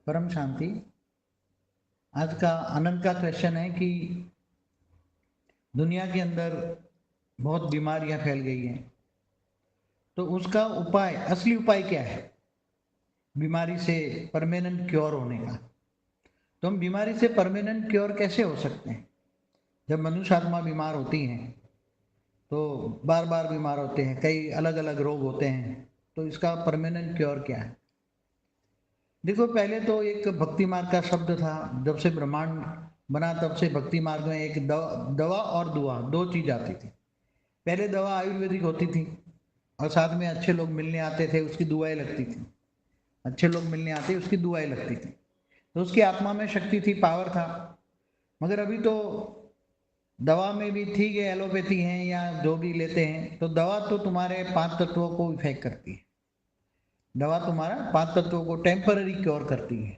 परम शांति। आज का आनंद का क्वेश्चन है कि दुनिया के अंदर बहुत बीमारियां फैल गई हैं, तो उसका उपाय, असली उपाय क्या है बीमारी से परमानेंट क्योर होने का। तो हम बीमारी से परमानेंट क्योर कैसे हो सकते हैं? जब मनुष्य आत्मा बीमार होती है तो बार बार बीमार होते हैं, कई अलग अलग रोग होते हैं, तो इसका परमानेंट क्योर क्या है? देखो, पहले तो एक भक्ति मार्ग का शब्द था। जब से ब्रह्मांड बना तब से भक्ति मार्ग में एक दवा और दुआ, दो चीज आती थी। पहले दवा आयुर्वेदिक होती थी और साथ में अच्छे लोग मिलने आते थे, उसकी दुआएं लगती थी। अच्छे लोग मिलने आते, उसकी दुआएं लगती थी, तो उसकी आत्मा में शक्ति थी, पावर था। मगर अभी तो दवा में भी ठीक है, एलोपैथी है या जो भी लेते हैं, तो दवा तो तुम्हारे 5 तत्वों को इफेक्ट करती है। दवा तुम्हारा 5 तत्वों को टेम्पररी क्योर करती है।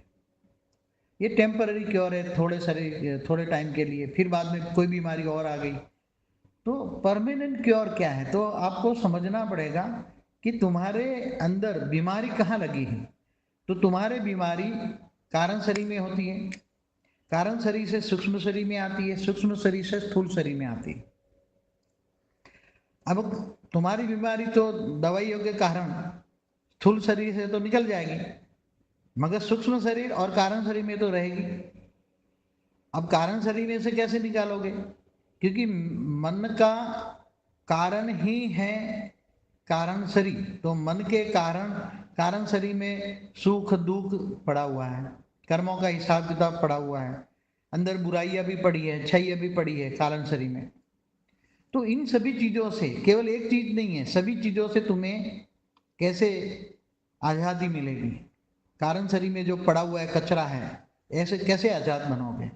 ये टेम्पररी क्योर है, थोड़े टाइम के लिए, फिर बाद में कोई बीमारी और आ गई। तो परमानेंट क्योर क्या है? तो आपको समझना पड़ेगा कि तुम्हारे अंदर बीमारी कहाँ लगी है। तो तुम्हारे बीमारी कारण शरीर में होती है, कारण शरीर से सूक्ष्म शरीर में आती है, सूक्ष्म शरीर से स्थूल शरीर में आती है। अब तुम्हारी बीमारी तो दवाइयों के कारण स्थूल शरीर से तो निकल जाएगी, मगर सूक्ष्म शरीर और कारण शरीर में तो रहेगी। अब कारण शरीर में से कैसे निकालोगे? क्योंकि मन का कारण ही है कारण शरीर। तो मन के कारण कारण शरीर में सुख दुख पड़ा हुआ है, कर्मों का हिसाब किताब पड़ा हुआ है, अंदर बुराइयां भी पड़ी है, अच्छाइयां भी पड़ी है कारण शरीर में। तो इन सभी चीजों से, केवल एक चीज नहीं है, सभी चीजों से तुम्हें कैसे आजादी मिलेगी? कारण शरीर में जो पड़ा हुआ है कचरा है, ऐसे कैसे आजाद बनोगे?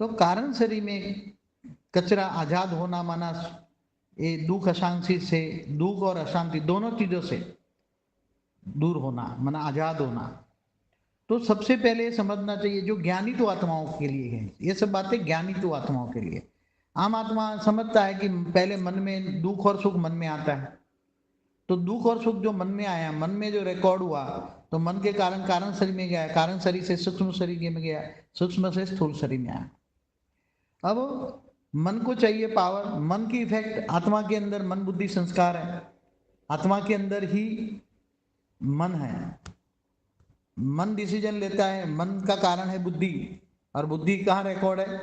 तो कारण शरीर में कचरा आजाद होना माना ये दुख अशांति से, दुख और अशांति दोनों चीजों से दूर होना, माना आजाद होना। तो सबसे पहले समझना चाहिए, जो ज्ञानी तो आत्माओं के लिए है ये सब बातें, ज्ञानी तो आत्माओं के लिए। आम आत्मा समझता है कि पहले मन में दुख और सुख मन में आता है, तो दुख और सुख जो मन में आया, मन में जो रिकॉर्ड हुआ, तो मन के कारण कारण शरीर में गया, कारण शरीर से सूक्ष्म शरीर में गया, सूक्ष्म से स्थूल शरीर में आया। अब मन को चाहिए पावर, मन की इफेक्ट आत्मा के अंदर, मन बुद्धि संस्कार है, आत्मा के अंदर ही मन है। मन डिसीजन लेता है, मन का कारण है बुद्धि, और बुद्धि कहाँ रिकॉर्ड है?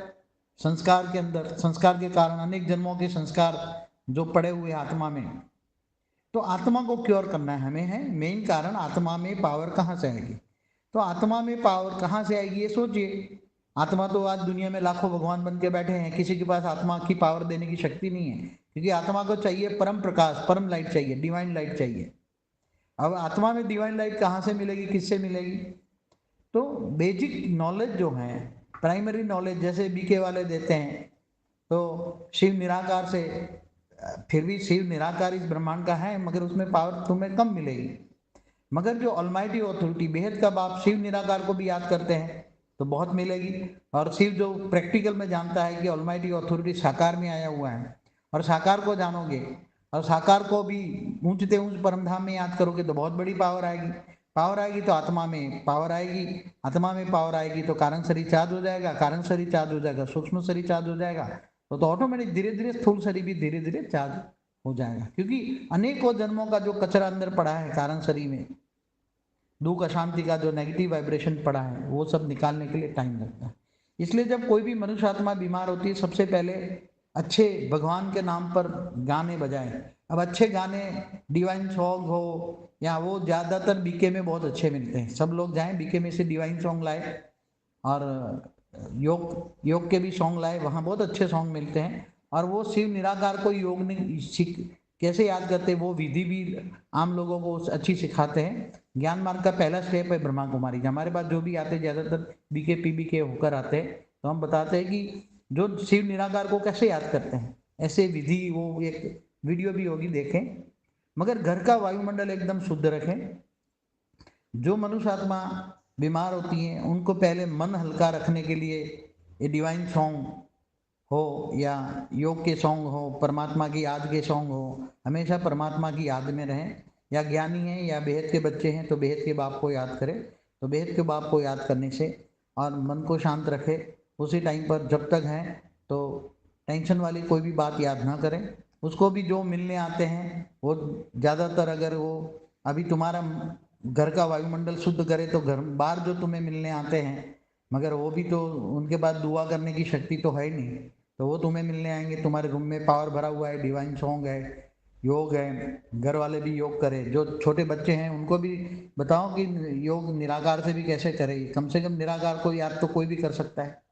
संस्कार के अंदर। संस्कार के कारण अनेक जन्मों के संस्कार जो पड़े हुए आत्मा में। तो आत्मा को क्योर करना है हमें, है मेन कारण। आत्मा में पावर कहाँ से आएगी? तो आत्मा में पावर कहाँ से आएगी ये सोचिए। आत्मा तो आज दुनिया में लाखों भगवान बन के बैठे हैं, किसी के पास आत्मा की पावर देने की शक्ति नहीं है, क्योंकि आत्मा को चाहिए परम प्रकाश, परम लाइट चाहिए, डिवाइन लाइट चाहिए। अब आत्मा में डिवाइन लाइट कहाँ से मिलेगी, किससे मिलेगी? तो बेसिक नॉलेज जो है, प्राइमरी नॉलेज जैसे बीके वाले देते हैं, तो शिव निराकार से, फिर भी शिव निराकार इस ब्रह्मांड का है, मगर उसमें पावर तुम्हें कम मिलेगी। मगर जो ऑलमाइटी अथॉरिटी, बेहद का बाप शिव निराकार को भी याद करते हैं तो बहुत मिलेगी। और शिव जो प्रैक्टिकल में जानता है कि ऑलमाइटी अथॉरिटी साकार में आया हुआ है, और साकार को जानोगे और साकार को भी ऊंचते ऊंच परमधाम में याद करोगे तो बहुत बड़ी पावर आएगी। पावर आएगी तो आत्मा में पावर आएगी, आत्मा में पावर आएगी तो कारण शरीर चार्ज हो जाएगा, कारण शरीर चार्ज हो जाएगा, सूक्ष्म शरीर चार्ज हो जाएगा, तो ऑटोमेटिक धीरे धीरे स्थूल शरीर भी धीरे धीरे चार्ज हो जाएगा। क्योंकि अनेकों जन्मों का जो कचरा अंदर पड़ा है कारण शरीर में, दुख अशांति का जो नेगेटिव वाइब्रेशन पड़ा है, वो सब निकालने के लिए टाइम लगता है। इसलिए जब कोई भी मनुष्य आत्मा बीमार होती है, सबसे पहले अच्छे भगवान के नाम पर गाने बजाए। अब अच्छे गाने डिवाइन सॉन्ग हो, या वो ज्यादातर बीके में बहुत अच्छे मिलते हैं, सब लोग जाएं बीके में से डिवाइन सॉन्ग लाए, और योग योग के भी सॉन्ग लाए, वहाँ बहुत अच्छे सॉन्ग मिलते हैं। और वो शिव निराकार को योग ने कैसे याद करते, वो विधि भी आम लोगों को अच्छी सिखाते हैं। ज्ञान मार्ग का पहला स्टेप है ब्रह्मा कुमारी। हमारे पास जो भी आते ज्यादातर बीके पीबी के होकर आते हैं, तो हम बताते हैं कि जो शिव निराकार को कैसे याद करते हैं, ऐसे विधि, वो एक वीडियो भी होगी, देखें। मगर घर का वायुमंडल एकदम शुद्ध रखें। जो मनुष्य आत्मा बीमार होती हैं उनको पहले मन हल्का रखने के लिए ये डिवाइन सॉन्ग हो या योग के सॉन्ग हो, परमात्मा की याद के सॉन्ग हो, हमेशा परमात्मा की याद में रहें। या ज्ञानी हैं या बेहद के बच्चे हैं तो बेहद के बाप को याद करें। तो बेहद के बाप को याद करने से और मन को शांत रखे, उसी टाइम पर जब तक है तो टेंशन वाली कोई भी बात याद ना करें। उसको भी जो मिलने आते हैं वो ज़्यादातर, अगर वो अभी तुम्हारा घर का वायुमंडल शुद्ध करे तो घर बाहर जो तुम्हें मिलने आते हैं, मगर वो भी तो उनके पास दुआ करने की शक्ति तो है ही नहीं, तो वो तुम्हें मिलने आएंगे। तुम्हारे रूम में पावर भरा हुआ है, डिवाइन सॉन्ग है, योग है, घर वाले भी योग करें। जो छोटे बच्चे हैं उनको भी बताओ कि योग निराकार से भी कैसे करें, कम से कम निराकार को याद तो कोई भी कर सकता है।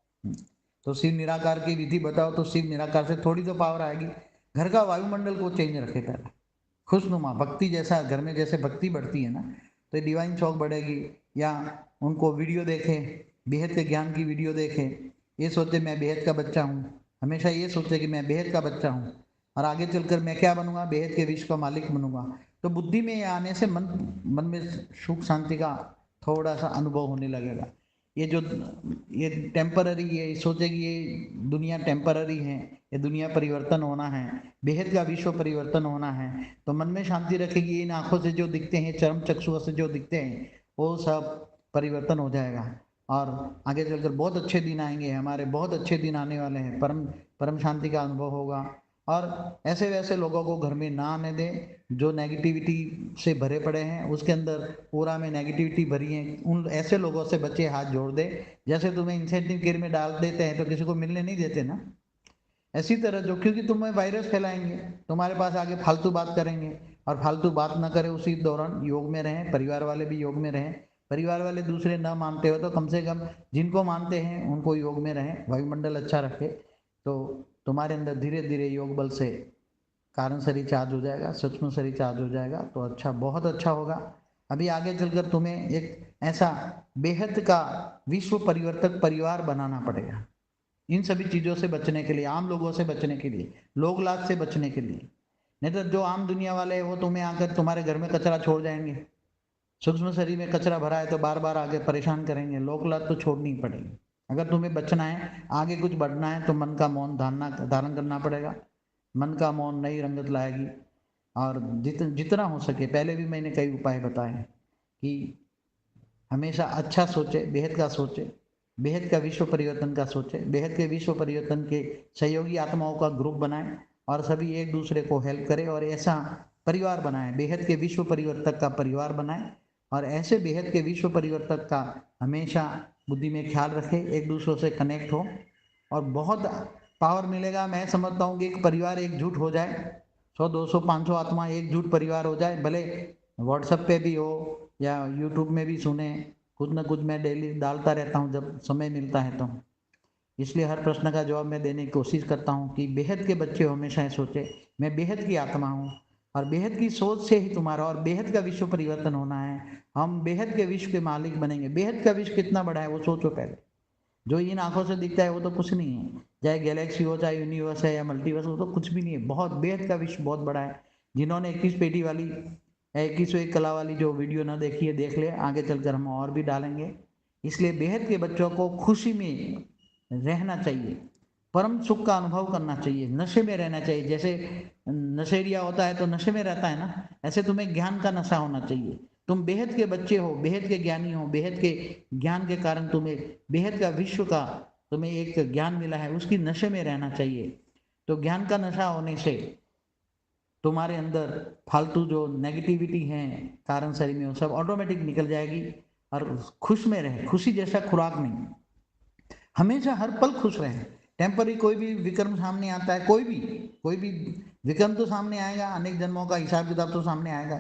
तो शिव निराकार की विधि बताओ, तो शिव निराकार से थोड़ी तो पावर आएगी। घर का वायुमंडल को चेंज रखे पहले, खुशनुमा भक्ति जैसा, घर में जैसे भक्ति बढ़ती है ना, तो डिवाइन शौक बढ़ेगी। या उनको वीडियो देखें, बेहद के ज्ञान की वीडियो देखें, ये सोचे मैं बेहद का बच्चा हूँ, हमेशा ये सोचे कि मैं बेहद का बच्चा हूँ और आगे चलकर मैं क्या बनूंगा, बेहद के विश्व का मालिक बनूंगा। तो बुद्धि में आने से मन में सुख शांति का थोड़ा सा अनुभव होने लगेगा। ये टेम्पररी, ये सोचे कि ये दुनिया टेम्पररी है, ये दुनिया परिवर्तन होना है, बेहद का विश्व परिवर्तन होना है, तो मन में शांति रखेगी। इन आंखों से जो दिखते हैं, चरम चक्षुओं से जो दिखते हैं, वो सब परिवर्तन हो जाएगा और आगे चलकर बहुत अच्छे दिन आएंगे, हमारे बहुत अच्छे दिन आने वाले हैं। परम परम शांति का अनुभव होगा। और ऐसे वैसे लोगों को घर में ना आने दें जो नेगेटिविटी से भरे पड़े हैं, उसके अंदर पूरा में नेगेटिविटी भरी है, उन ऐसे लोगों से बच्चे हाथ जोड़ दे। जैसे तुम्हें इंसेंटिव केयर में डाल देते हैं तो किसी को मिलने नहीं देते ना, ऐसी तरह जो, क्योंकि तुम्हें वायरस फैलाएंगे, तुम्हारे पास आगे फालतू बात करेंगे, और फालतू बात ना करें, उसी दौरान योग में रहें, परिवार वाले भी योग में रहें। परिवार वाले दूसरे न मानते हो तो कम से कम जिनको मानते हैं उनको योग में रहें, वायुमंडल अच्छा रखे, तो तुम्हारे अंदर धीरे धीरे योग बल से कारण शरीर चार्ज हो जाएगा, सूक्ष्म शरीर चार्ज हो जाएगा, तो अच्छा, बहुत अच्छा होगा। अभी आगे चलकर तुम्हें एक ऐसा बेहद का विश्व परिवर्तक परिवार बनाना पड़ेगा, इन सभी चीज़ों से बचने के लिए, आम लोगों से बचने के लिए, लोग लाज से बचने के लिए। नहीं तो जो आम दुनिया वाले हैं वो तुम्हें आकर तुम्हारे घर में कचरा छोड़ जाएंगे, सूक्ष्म शरीर में कचरा भरा है तो बार बार आगे परेशान करेंगे, लोग लाज तो छोड़नी ही पड़ेगी। अगर तुम्हें बचना है, आगे कुछ बढ़ना है, तो मन का मौन धारण करना पड़ेगा। मन का मौन नई रंगत लाएगी। और जितना हो सके, पहले भी मैंने कई उपाय बताए हैं कि हमेशा अच्छा सोचे, बेहद का सोचे, बेहद का विश्व परिवर्तन का सोचे, बेहद के विश्व परिवर्तन के सहयोगी आत्माओं का ग्रुप बनाएं और सभी एक दूसरे को हेल्प करें और ऐसा परिवार बनाएं, बेहद के विश्व परिवर्तक का परिवार बनाएं। और ऐसे बेहद के विश्व परिवर्तक का हमेशा बुद्धि में ख्याल रखें, एक दूसरों से कनेक्ट हो और बहुत पावर मिलेगा। मैं समझता हूँ कि एक परिवार एकजुट हो जाए, 100 200 500 आत्मा एकजुट परिवार हो जाए, भले व्हाट्सएप पे भी हो या यूट्यूब में भी सुने, कुछ ना कुछ मैं डेली डालता रहता हूँ जब समय मिलता है तो, इसलिए हर प्रश्न का जवाब मैं देने की कोशिश करता हूँ कि बेहद के बच्चे हमेशा सोचे मैं बेहद की आत्मा हूँ और बेहद की सोच से ही तुम्हारा और बेहद का विश्व परिवर्तन होना है। हम बेहद के विश्व के मालिक बनेंगे। बेहद का विश्व कितना बड़ा है वो सोचो पहले। जो इन आंखों से दिखता है वो तो कुछ नहीं है, चाहे गैलेक्सी हो, चाहे यूनिवर्स है या मल्टीवर्स हो, तो कुछ भी नहीं है। बहुत बेहद का विश्व बहुत बड़ा है। जिन्होंने 21 पेटी वाली 21 कला वाली जो वीडियो ना देखी है, देख ले, आगे चलकर हम और भी डालेंगे। इसलिए बेहद के बच्चों को खुशी में रहना चाहिए, परम सुख का अनुभव करना चाहिए, नशे में रहना चाहिए। जैसे नशेड़िया होता है तो नशे में रहता है ना, ऐसे तुम्हें ज्ञान का नशा होना चाहिए। तुम बेहद के बच्चे हो, बेहद के ज्ञानी हो, बेहद के ज्ञान के कारण तुम्हें बेहद का विश्व का तुम्हें एक ज्ञान मिला है, उसकी नशे में रहना चाहिए। तो ज्ञान का नशा होने से तुम्हारे अंदर फालतू जो नेगेटिविटी है कारण शरीर में, वो सब ऑटोमेटिक निकल जाएगी और खुश में रहे। खुशी जैसा खुराक नहीं, हमेशा हर पल खुश रहे। टेम्पररी कोई भी विक्रम सामने आता है, कोई भी विक्रम तो सामने आएगा, अनेक जन्मों का हिसाब किताब तो सामने आएगा,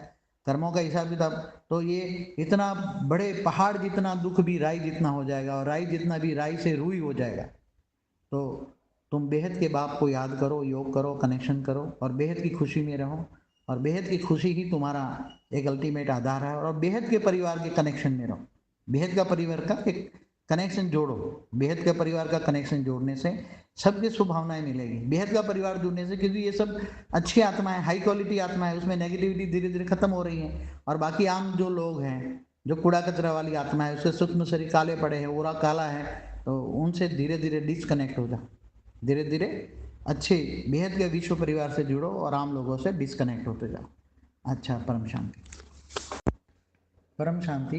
कर्मों का हिसाब किताब। तो ये इतना बड़े पहाड़ जितना दुख भी राई जितना हो जाएगा और राई जितना भी राई से रूई हो जाएगा। तो तुम बेहद के बाप को याद करो, योग करो, कनेक्शन करो और बेहद की खुशी में रहो। और बेहद की खुशी ही तुम्हारा एक अल्टीमेट आधार है। और बेहद के परिवार के कनेक्शन में रहो, बेहद का परिवार का एक कनेक्शन जोड़ो। बेहद के परिवार का कनेक्शन जोड़ने से सबकी शुभभावनाएं मिलेगी, बेहद का परिवार जुड़ने से, क्योंकि ये सब अच्छी आत्मा है, हाई क्वालिटी आत्मा है, उसमें नेगेटिविटी धीरे धीरे खत्म हो रही है। और बाकी आम जो लोग हैं, जो कूड़ा कचरा वाली आत्मा है, उसके सूक्ष्म शरीर काले पड़े हैं, ओरा काला है, तो उनसे धीरे धीरे डिस्कनेक्ट हो जाओ, धीरे धीरे अच्छे बेहद के विश्व परिवार से जुड़ो और आम लोगों से डिस्कनेक्ट होते जाओ। अच्छा, परम शांति, परम शांति।